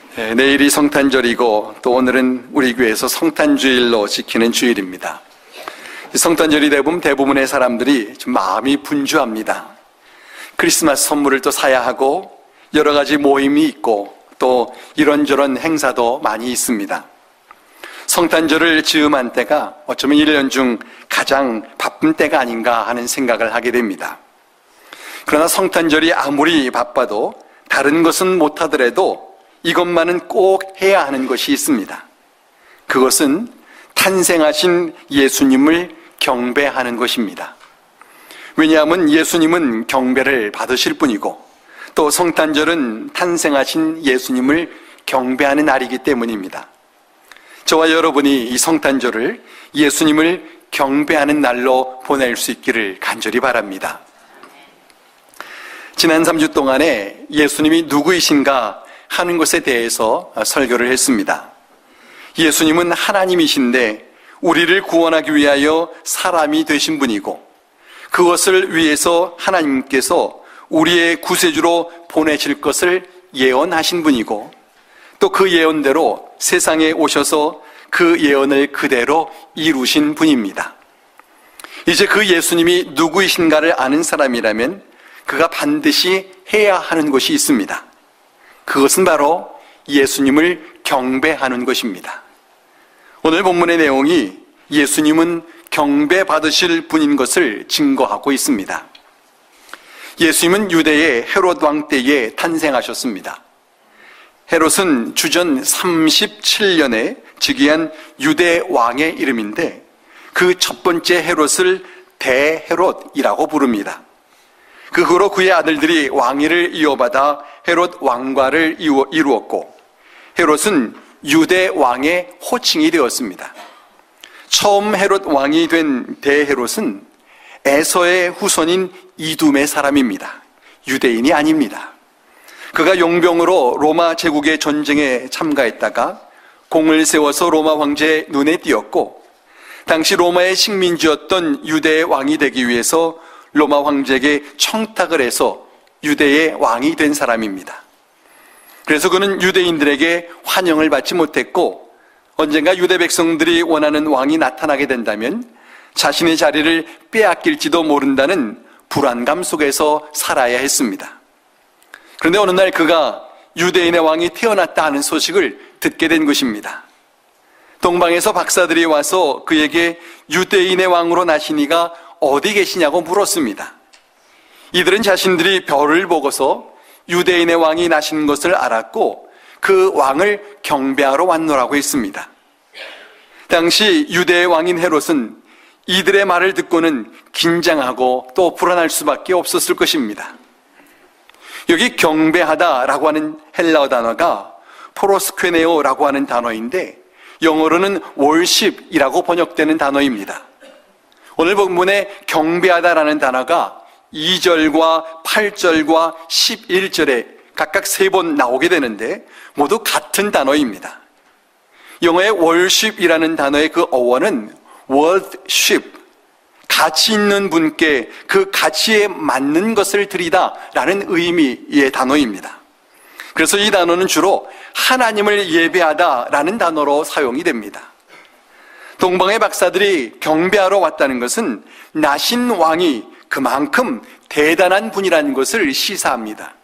내일이 성탄절이고 또 오늘은 우리 교회에서 성탄주일로 지키는 주일입니다. 성탄절이 대부분의 사람들이 좀 마음이 분주합니다. 크리스마스 선물을 또 사야 하고 여러 가지 모임이 있고 또 이런저런 행사도 많이 있습니다. 성탄절을 즈음한 때가 어쩌면 1년 중 가장 바쁜 때가 아닌가 하는 생각을 하게 됩니다. 그러나 성탄절이 아무리 바빠도 다른 것은 못하더라도 이것만은 꼭 해야 하는 것이 있습니다. 그것은 탄생하신 예수님을 경배하는 것입니다. 왜냐하면 예수님은 경배를 받으실 분이고 또 성탄절은 탄생하신 예수님을 경배하는 날이기 때문입니다. 저와 여러분이 이 성탄절을 예수님을 경배하는 날로 보낼 수 있기를 간절히 바랍니다. 지난 3주 동안에 예수님이 누구이신가 하는 것에 대해서 설교를 했습니다. 예수님은 하나님이신데 우리를 구원하기 위하여 사람이 되신 분이고 그것을 위해서 하나님께서 우리의 구세주로 보내실 것을 예언하신 분이고 또 그 예언대로 세상에 오셔서 그 예언을 그대로 이루신 분입니다. 이제 그 예수님이 누구이신가를 아는 사람이라면 그가 반드시 해야 하는 것이 있습니다. 그것은 바로 예수님을 경배하는 것입니다. 오늘 본문의 내용이 예수님은 경배받으실 분인 것을 증거하고 있습니다. 예수님은 유대의 헤롯 왕 때에 탄생하셨습니다. 헤롯은 주전 37년에 즉위한 유대 왕의 이름인데 그 첫 번째 헤롯을 대헤롯이라고 부릅니다. 그 후로 그의 아들들이 왕위를 이어받아 헤롯 왕과를 이루었고 헤롯은 유대 왕의 호칭이 되었습니다. 처음 헤롯 왕이 된 대헤롯은 에서의 후손인 이둠의 사람입니다. 유대인이 아닙니다. 그가 용병으로 로마 제국의 전쟁에 참가했다가 공을 세워서 로마 황제의 눈에 띄었고 당시 로마의 식민지였던 유대의 왕이 되기 위해서 로마 황제에게 청탁을 해서 유대의 왕이 된 사람입니다. 그래서 그는 유대인들에게 환영을 받지 못했고 언젠가 유대 백성들이 원하는 왕이 나타나게 된다면 자신의 자리를 빼앗길지도 모른다는 불안감 속에서 살아야 했습니다. 그런데 어느 날 그가 유대인의 왕이 태어났다 하는 소식을 듣게 된 것입니다. 동방에서 박사들이 와서 그에게 유대인의 왕으로 나신 이가 어디 계시냐고 물었습니다. 이들은 자신들이 별을 보고서 유대인의 왕이 나신 것을 알았고 그 왕을 경배하러 왔노라고 했습니다. 당시 유대의 왕인 헤롯은 이들의 말을 듣고는 긴장하고 또 불안할 수밖에 없었을 것입니다. 여기 경배하다라고 하는 헬라어 단어가 포로스퀘네오라고 하는 단어인데 영어로는 worship이라고 번역되는 단어입니다. 오늘 본문에 경배하다라는 단어가 2절과 8절과 11절에 각각 3번 나오게 되는데 모두 같은 단어입니다. 영어의 worship이라는 단어의 그 어원은 worship, 가치 있는 분께 그 가치에 맞는 것을 드리다라는 의미의 단어입니다. 그래서 이 단어는 주로 하나님을 예배하다라는 단어로 사용이 됩니다. 동방의 박사들이 경배하러 왔다는 것은 나신 왕이 그만큼 대단한 분이라는 것을 시사합니다.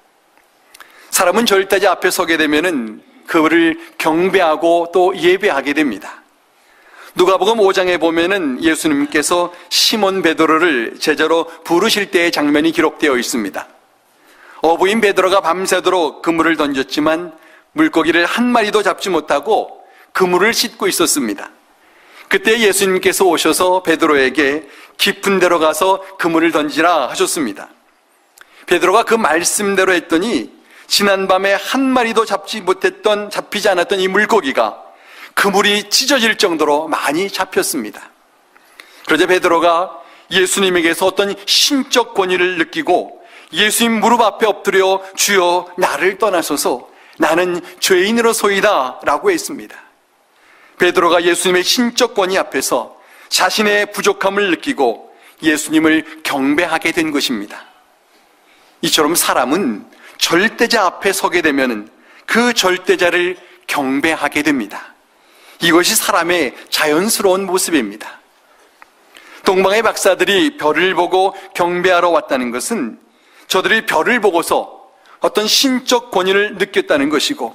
사람은 절대자 앞에 서게 되면은 그를 경배하고 또 예배하게 됩니다. 누가복음 5장에 보면은 예수님께서 시몬 베드로를 제자로 부르실 때의 장면이 기록되어 있습니다. 어부인 베드로가 밤새도록 그물을 던졌지만 물고기를 한 마리도 잡지 못하고 그물을 씻고 있었습니다. 그때 예수님께서 오셔서 베드로에게 깊은 데로 가서 그물을 던지라 하셨습니다. 베드로가 그 말씀대로 했더니 지난밤에 한 마리도 잡히지 않았던 이 물고기가 그물이 찢어질 정도로 많이 잡혔습니다. 그러자 베드로가 예수님에게서 어떤 신적 권위를 느끼고 예수님 무릎 앞에 엎드려 주여 나를 떠나소서 나는 죄인으로소이다 라고 했습니다. 베드로가 예수님의 신적 권위 앞에서 자신의 부족함을 느끼고 예수님을 경배하게 된 것입니다. 이처럼 사람은 절대자 앞에 서게 되면 그 절대자를 경배하게 됩니다. 이것이 사람의 자연스러운 모습입니다. 동방의 박사들이 별을 보고 경배하러 왔다는 것은 저들이 별을 보고서 어떤 신적 권위를 느꼈다는 것이고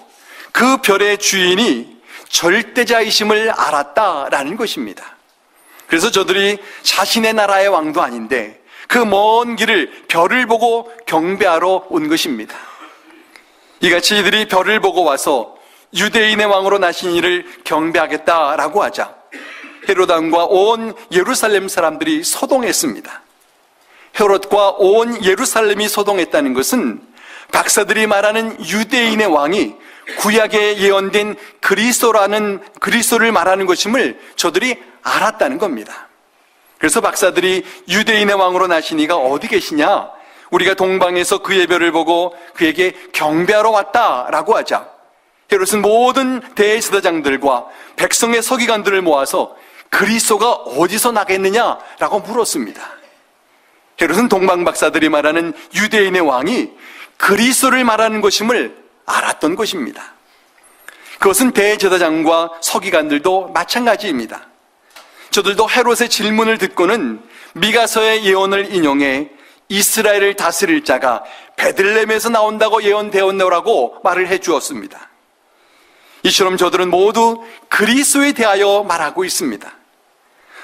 그 별의 주인이 절대자이심을 알았다라는 것입니다. 그래서 저들이 자신의 나라의 왕도 아닌데 그 먼 길을 별을 보고 경배하러 온 것입니다. 이같이 이들이 별을 보고 와서 유대인의 왕으로 나신 이를 경배하겠다라고 하자 헤롯 왕과 온 예루살렘 사람들이 소동했습니다. 헤롯과 온 예루살렘이 소동했다는 것은 박사들이 말하는 유대인의 왕이 구약에 예언된 그리스도를 말하는 것임을 저들이 알았다는 겁니다. 그래서 박사들이 유대인의 왕으로 나신 이가 어디 계시냐? 우리가 동방에서 그의 별을 보고 그에게 경배하러 왔다라고 하자 헤롯은 모든 대제사장들과 백성의 서기관들을 모아서 그리스도가 어디서 나겠느냐라고 물었습니다. 헤롯은 동방 박사들이 말하는 유대인의 왕이 그리스도를 말하는 것임을 알았던 것입니다. 그것은 대제사장과 서기관들도 마찬가지입니다. 저들도 헤롯의 질문을 듣고는 미가서의 예언을 인용해 이스라엘을 다스릴 자가 베들레헴에서 나온다고 예언되었노라고 말을 해주었습니다. 이처럼 저들은 모두 그리스도에 대하여 말하고 있습니다.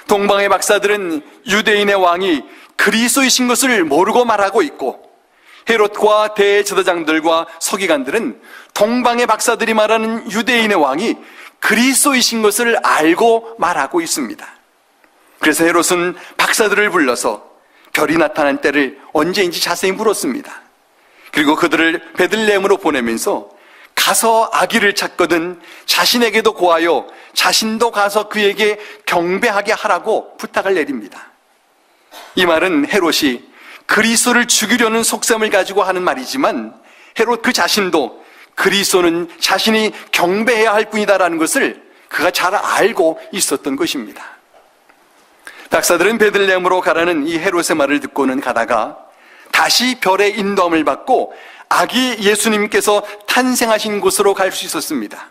동방의 박사들은 유대인의 왕이 그리스도이신 것을 모르고 말하고 있고 헤롯과 대제사장들과 서기관들은 동방의 박사들이 말하는 유대인의 왕이 그리스도이신 것을 알고 말하고 있습니다. 그래서 헤롯은 박사들을 불러서 별이 나타난 때를 언제인지 자세히 물었습니다. 그리고 그들을 베들레헴으로 보내면서 가서 아기를 찾거든 자신에게도 고하여 자신도 가서 그에게 경배하게 하라고 부탁을 내립니다. 이 말은 헤롯이 그리스도를 죽이려는 속셈을 가지고 하는 말이지만 헤롯 그 자신도 그리스도는 자신이 경배해야 할 뿐이다라는 것을 그가 잘 알고 있었던 것입니다. 박사들은 베들레헴으로 가라는 이 헤롯의 말을 듣고는 가다가 다시 별의 인도함을 받고 아기 예수님께서 탄생하신 곳으로 갈 수 있었습니다.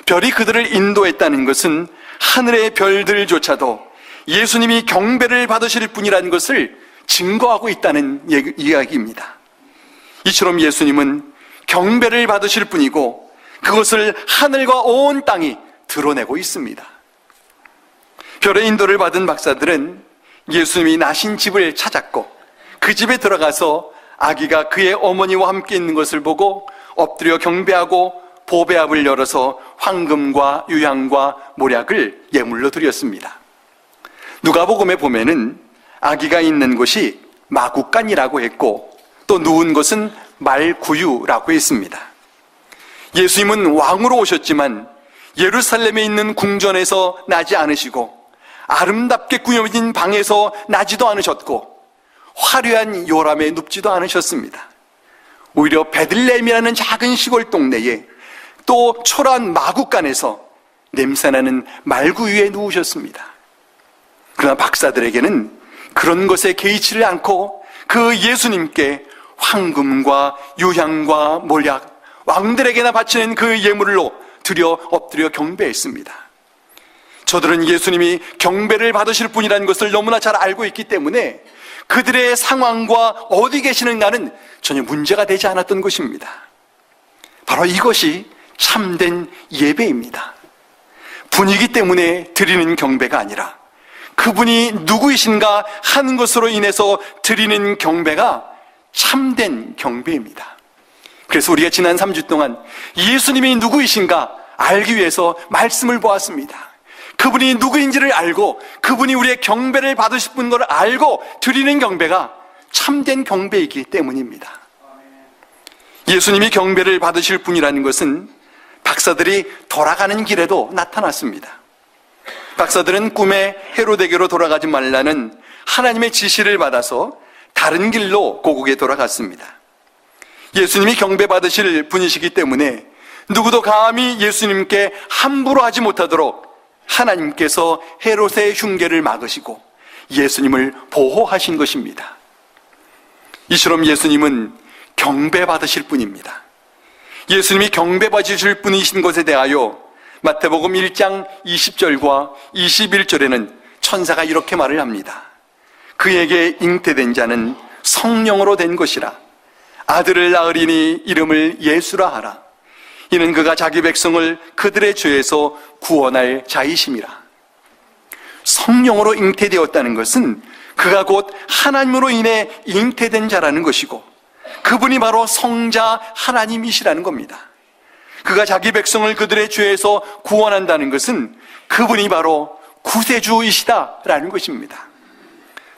별이 그들을 인도했다는 것은 하늘의 별들조차도 예수님이 경배를 받으실 분이라는 것을 증거하고 있다는 이야기입니다. 이처럼 예수님은 경배를 받으실 분이고 그것을 하늘과 온 땅이 드러내고 있습니다. 별의 인도를 받은 박사들은 예수님이 나신 집을 찾았고 그 집에 들어가서 아기가 그의 어머니와 함께 있는 것을 보고 엎드려 경배하고 보배압을 열어서 황금과 유향과 모략을 예물로 드렸습니다. 누가복음에 보면은 아기가 있는 곳이 마구간이라고 했고 또 누운 곳은 말구유라고 했습니다. 예수님은 왕으로 오셨지만 예루살렘에 있는 궁전에서 나지 않으시고 아름답게 꾸며진 방에서 나지도 않으셨고 화려한 요람에 눕지도 않으셨습니다. 오히려 베들레헴이라는 작은 시골 동네에 또 초라한 마구간에서 냄새나는 말구유에 누우셨습니다. 그러나 박사들에게는 그런 것에 개의치를 않고 그 예수님께 황금과 유향과 몰약, 왕들에게나 바치는 그 예물로 엎드려 경배했습니다. 저들은 예수님이 경배를 받으실 분이라는 것을 너무나 잘 알고 있기 때문에 그들의 상황과 어디 계시는가는 전혀 문제가 되지 않았던 것입니다. 바로 이것이 참된 예배입니다. 분위기 때문에 드리는 경배가 아니라 그분이 누구이신가 하는 것으로 인해서 드리는 경배가 참된 경배입니다. 그래서 우리가 지난 3주 동안 예수님이 누구이신가 알기 위해서 말씀을 보았습니다. 그분이 누구인지를 알고 그분이 우리의 경배를 받으실 분을 알고 드리는 경배가 참된 경배이기 때문입니다. 예수님이 경배를 받으실 분이라는 것은 박사들이 돌아가는 길에도 나타났습니다. 박사들은 꿈에 헤로데게로 돌아가지 말라는 하나님의 지시를 받아서 다른 길로 고국에 돌아갔습니다. 예수님이 경배받으실 분이시기 때문에 누구도 감히 예수님께 함부로 하지 못하도록 하나님께서 헤롯의 흉계를 막으시고 예수님을 보호하신 것입니다. 이처럼 예수님은 경배받으실 분입니다. 예수님이 경배받으실 분이신 것에 대하여 마태복음 1장 20절과 21절에는 천사가 이렇게 말을 합니다. 그에게 잉태된 자는 성령으로 된 것이라. 아들을 낳으리니 이름을 예수라 하라. 이는 그가 자기 백성을 그들의 죄에서 구원할 자이심이라. 성령으로 잉태되었다는 것은 그가 곧 하나님으로 인해 잉태된 자라는 것이고, 그분이 바로 성자 하나님이시라는 겁니다. 그가 자기 백성을 그들의 죄에서 구원한다는 것은 그분이 바로 구세주이시다라는 것입니다.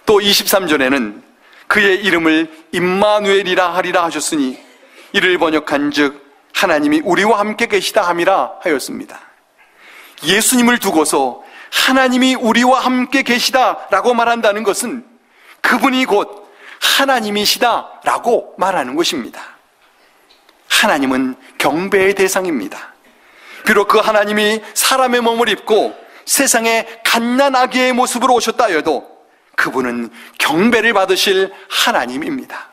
또 23절에는 그의 이름을 임마누엘이라 하리라 하셨으니 이를 번역한 즉 하나님이 우리와 함께 계시다 함이라 하였습니다. 예수님을 두고서 하나님이 우리와 함께 계시다라고 말한다는 것은 그분이 곧 하나님이시다라고 말하는 것입니다. 하나님은 경배의 대상입니다. 비록 그 하나님이 사람의 몸을 입고 세상에 갓난아기의 모습으로 오셨다 해도 그분은 경배를 받으실 하나님입니다.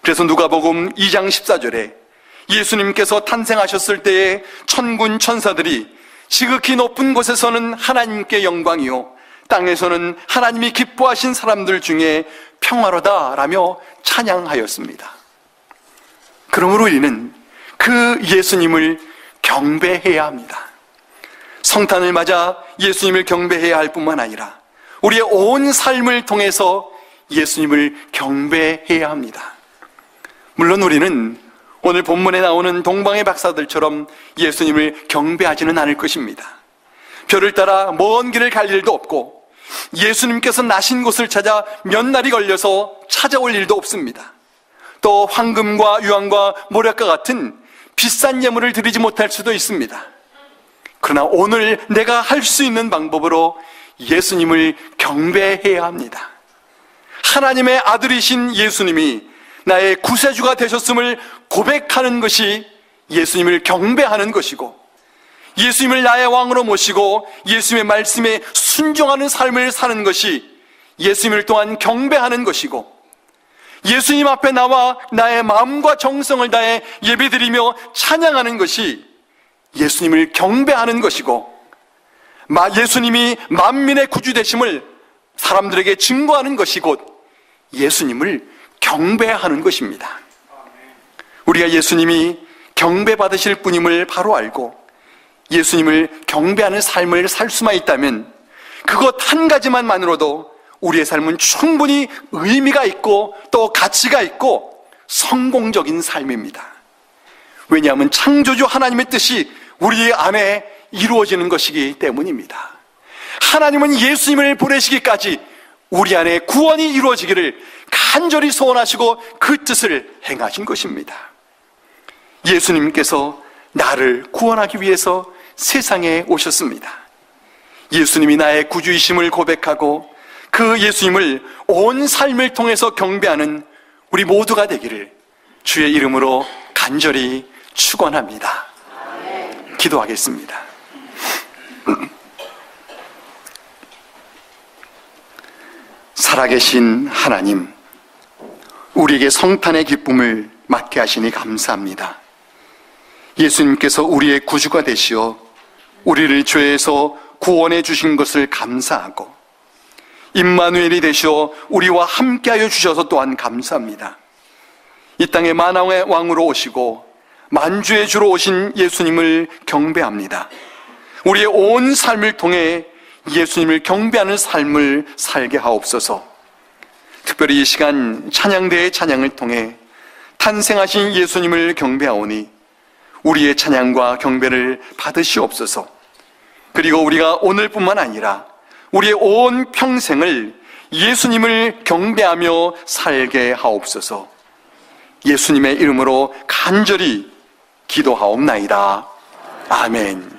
그래서 누가복음 2장 14절에 예수님께서 탄생하셨을 때에 천군 천사들이 지극히 높은 곳에서는 하나님께 영광이요 땅에서는 하나님이 기뻐하신 사람들 중에 평화로다라며 찬양하였습니다. 그러므로 우리는 그 예수님을 경배해야 합니다. 성탄을 맞아 예수님을 경배해야 할 뿐만 아니라 우리의 온 삶을 통해서 예수님을 경배해야 합니다. 물론 우리는 오늘 본문에 나오는 동방의 박사들처럼 예수님을 경배하지는 않을 것입니다. 별을 따라 먼 길을 갈 일도 없고 예수님께서 나신 곳을 찾아 몇 날이 걸려서 찾아올 일도 없습니다. 또 황금과 유황과 모략과 같은 비싼 예물을 드리지 못할 수도 있습니다. 그러나 오늘 내가 할 수 있는 방법으로 예수님을 경배해야 합니다. 하나님의 아들이신 예수님이 나의 구세주가 되셨음을 고백하는 것이 예수님을 경배하는 것이고, 예수님을 나의 왕으로 모시고 예수님의 말씀에 순종하는 삶을 사는 것이 예수님을 또한 경배하는 것이고, 예수님 앞에 나와 나의 마음과 정성을 다해 예배드리며 찬양하는 것이 예수님을 경배하는 것이고, 예수님이 만민의 구주 되심을 사람들에게 증거하는 것이 곧 예수님을 경배하는 것입니다. 우리가 예수님이 경배받으실 분임을 바로 알고 예수님을 경배하는 삶을 살 수만 있다면 그것 한 가지만으로도 우리의 삶은 충분히 의미가 있고 또 가치가 있고 성공적인 삶입니다. 왜냐하면 창조주 하나님의 뜻이 우리 안에 이루어지는 것이기 때문입니다. 하나님은 예수님을 보내시기까지 우리 안에 구원이 이루어지기를 간절히 소원하시고 그 뜻을 행하신 것입니다. 예수님께서 나를 구원하기 위해서 세상에 오셨습니다. 예수님이 나의 구주이심을 고백하고 그 예수님을 온 삶을 통해서 경배하는 우리 모두가 되기를 주의 이름으로 간절히 축원합니다. 기도하겠습니다. 살아계신 하나님, 우리에게 성탄의 기쁨을 맞게 하시니 감사합니다. 예수님께서 우리의 구주가 되시어 우리를 죄에서 구원해 주신 것을 감사하고 임마누엘이 되시어 우리와 함께하여 주셔서 또한 감사합니다. 이 땅에 만왕의 왕으로 오시고 만주의 주로 오신 예수님을 경배합니다. 우리의 온 삶을 통해 예수님을 경배하는 삶을 살게 하옵소서. 특별히 이 시간 찬양대의 찬양을 통해 탄생하신 예수님을 경배하오니 우리의 찬양과 경배를 받으시옵소서. 그리고 우리가 오늘뿐만 아니라 우리의 온 평생을 예수님을 경배하며 살게 하옵소서. 예수님의 이름으로 간절히 기도하옵나이다. 아멘.